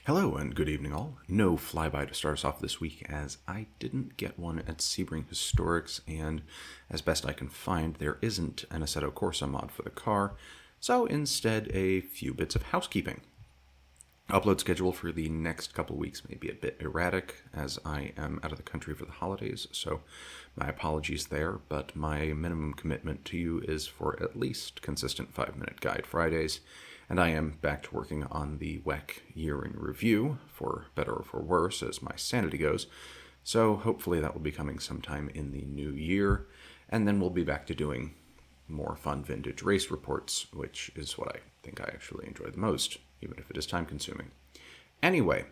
Hello and good evening all. No flyby to start us off this week as I didn't get one at Sebring Historics, and as best I can find there isn't an Assetto Corsa mod for the car, so instead a few bits of housekeeping. Upload schedule for the next couple weeks may be a bit erratic as I am out of the country for the holidays, so my apologies there, but my minimum commitment to you is for at least consistent 5-minute guide Fridays, and I am back to working on the WEC year in review, for better or for worse as my sanity goes, so hopefully that will be coming sometime in the new year, and then we'll be back to doing more fun vintage race reports, which is what I think I actually enjoy the most, even if it is time-consuming. Anyway,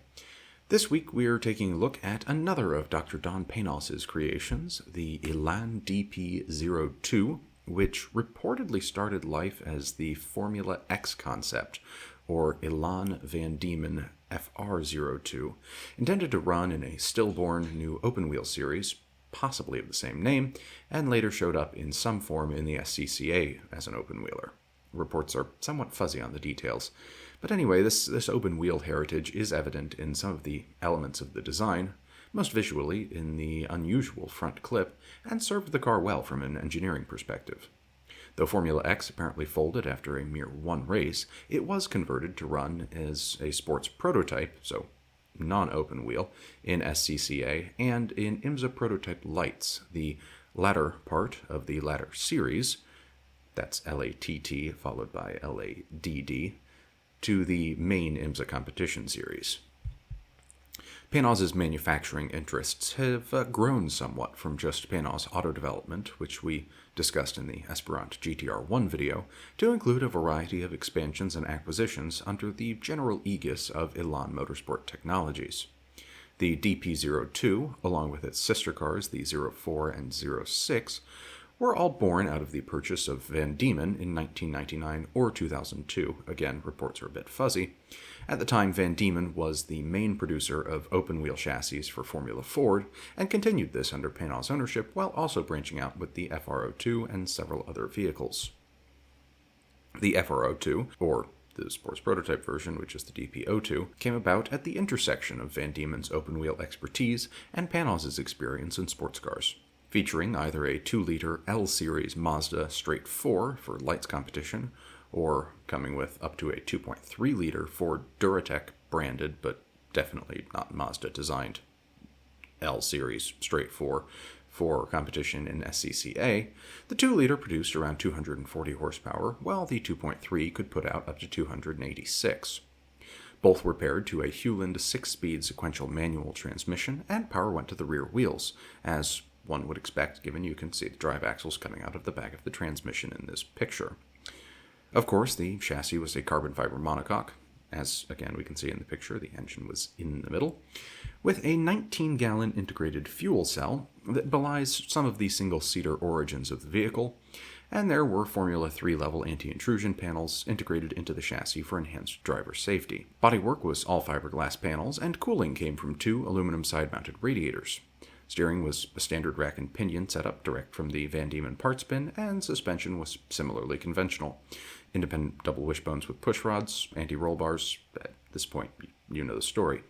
this week we are taking a look at another of Dr. Don Paynos's creations, the Elan DP02, which reportedly started life as the Formula X concept, or Elan Van Diemen FR02, intended to run in a stillborn new open-wheel series, possibly of the same name, and later showed up in some form in the SCCA as an open-wheeler. Reports are somewhat fuzzy on the details, but anyway, this open-wheel heritage is evident in some of the elements of the design, most visually in the unusual front clip, and served the car well from an engineering perspective. Though Formula X apparently folded after a mere one race, it was converted to run as a sports prototype, so non-open wheel, in SCCA and in IMSA Prototype Lights, the latter part of the latter series, that's LATT followed by LADD, to the main IMSA competition series. Paynos's manufacturing interests have grown somewhat from just Paynos Auto Development, which we discussed in the Esperant GTR1 video, to include a variety of expansions and acquisitions under the general aegis of Elan Motorsport Technologies. The DP02, along with its sister cars, the 04 and 06, were all born out of the purchase of Van Diemen in 1999 or 2002. Again, reports are a bit fuzzy. At the time, Van Diemen was the main producer of open-wheel chassis for Formula Ford, and continued this under Paynos ownership while also branching out with the FR02 and several other vehicles. The FR02, or the sports prototype version, which is the DP02, came about at the intersection of Van Diemen's open-wheel expertise and Paynos's experience in sports cars. Featuring either a 2-liter L-Series Mazda straight 4 for lights competition, or coming with up to a 2.3-liter Ford Duratec branded, but definitely not Mazda designed, L-Series straight 4 for competition in SCCA, the 2-liter produced around 240 horsepower, while the 2.3 could put out up to 286. Both were paired to a Hewland 6-speed sequential manual transmission, and power went to the rear wheels, as one would expect, given you can see the drive axles coming out of the back of the transmission in this picture. Of course, the chassis was a carbon fiber monocoque, as again we can see in the picture, the engine was in the middle, with a 19-gallon integrated fuel cell that belies some of the single-seater origins of the vehicle, and there were Formula 3 level anti-intrusion panels integrated into the chassis for enhanced driver safety. Bodywork was all fiberglass panels, and cooling came from 2 aluminum side-mounted radiators. Steering was a standard rack and pinion setup direct from the Van Diemen parts bin, and suspension was similarly conventional. Independent double wishbones with push rods, anti-roll bars. At this point, you know the story.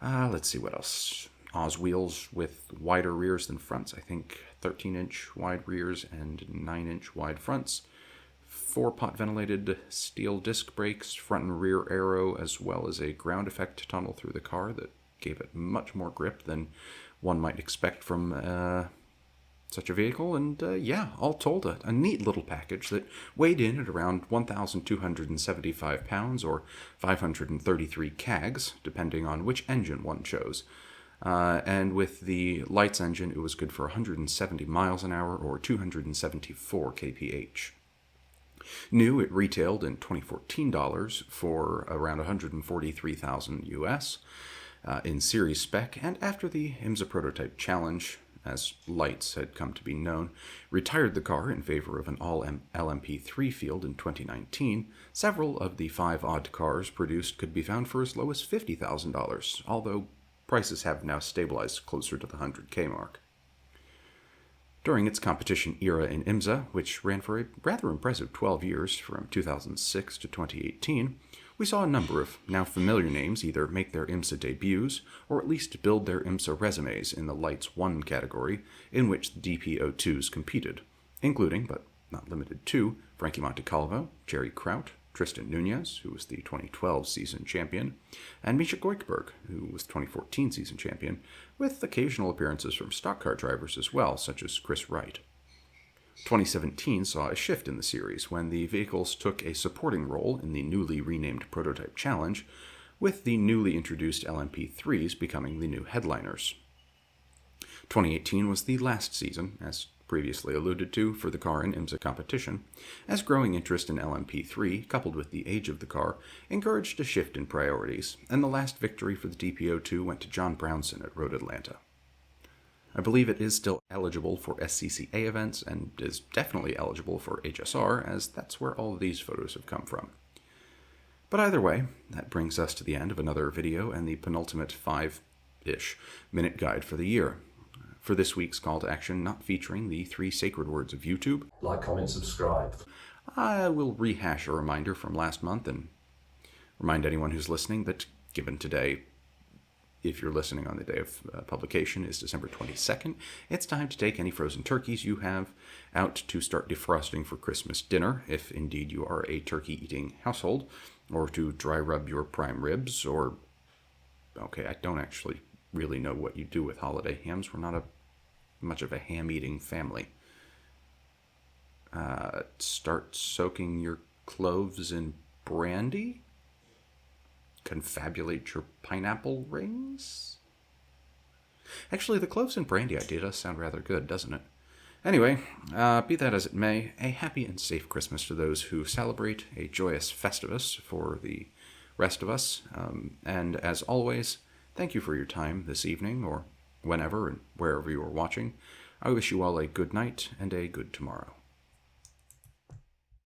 Let's see what else. Oz wheels with wider rears than fronts. I think 13-inch wide rears and 9-inch wide fronts. 4-pot ventilated steel disc brakes, front and rear aero, as well as a ground effect tunnel through the car that gave it much more grip than one might expect from such a vehicle, and all told, a neat little package that weighed in at around 1,275 pounds or 533 kgs, depending on which engine one chose. And with the lights engine, it was good for 170 miles an hour or 274 kph. New, it retailed in 2014 dollars for around 143,000 US. In series spec, and after the IMSA Prototype Challenge, as lights had come to be known, retired the car in favor of an all-LMP3 field in 2019, several of the 5-odd cars produced could be found for as low as $50,000, although prices have now stabilized closer to the 100K mark. During its competition era in IMSA, which ran for a rather impressive 12 years from 2006 to 2018, we saw a number of now familiar names either make their IMSA debuts or at least build their IMSA resumes in the Lights 1 category in which the DP02s competed, including, but not limited to, Frankie Montecalvo, Jerry Kraut, Tristan Nunez, who was the 2012 season champion, and Misha Goikberg, who was the 2014 season champion, with occasional appearances from stock car drivers as well, such as Chris Wright. 2017 saw a shift in the series when the vehicles took a supporting role in the newly renamed Prototype Challenge, with the newly introduced LMP3s becoming the new headliners. 2018 was the last season, as previously alluded to, for the car in IMSA competition, as growing interest in LMP3, coupled with the age of the car, encouraged a shift in priorities, and the last victory for the DP02 went to John Brownson at Road Atlanta. I believe it is still eligible for SCCA events, and is definitely eligible for HSR, as that's where all of these photos have come from. But either way, that brings us to the end of another video and the penultimate 5-ish minute guide for the year. For this week's call to action, not featuring the 3 sacred words of YouTube, like, comment, subscribe, I will rehash a reminder from last month and remind anyone who's listening that given today, if you're listening on the day of publication, is December 22nd, it's time to take any frozen turkeys you have out to start defrosting for Christmas dinner, if indeed you are a turkey-eating household, or to dry rub your prime ribs, or... okay, I don't actually really know what you do with holiday hams. We're not much of a ham-eating family. Start soaking your cloves in brandy? Confabulate your pineapple rings? Actually, the cloves and brandy idea does sound rather good, doesn't it? Anyway, be that as it may, a happy and safe Christmas to those who celebrate, a joyous Festivus for the rest of us, and as always, thank you for your time this evening, or whenever and wherever you are watching. I wish you all a good night and a good tomorrow.